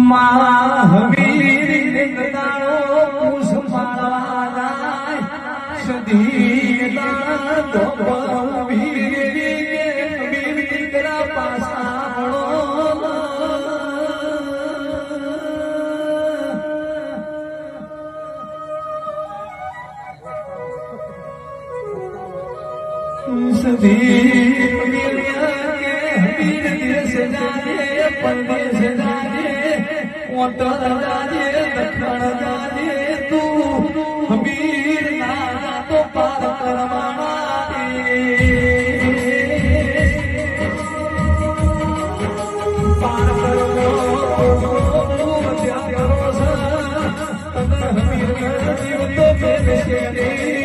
મહાવીર ગદાળો પૂછ મારવા જાય સધી તો વીર દીકરા પાસા सभी देश जाने परदेश जाने उत्तर जाने दक्षिण जाने तू हमीर नाना तो पार करवाना पार करो क्या करो हमीर जीव तो मेरे सभी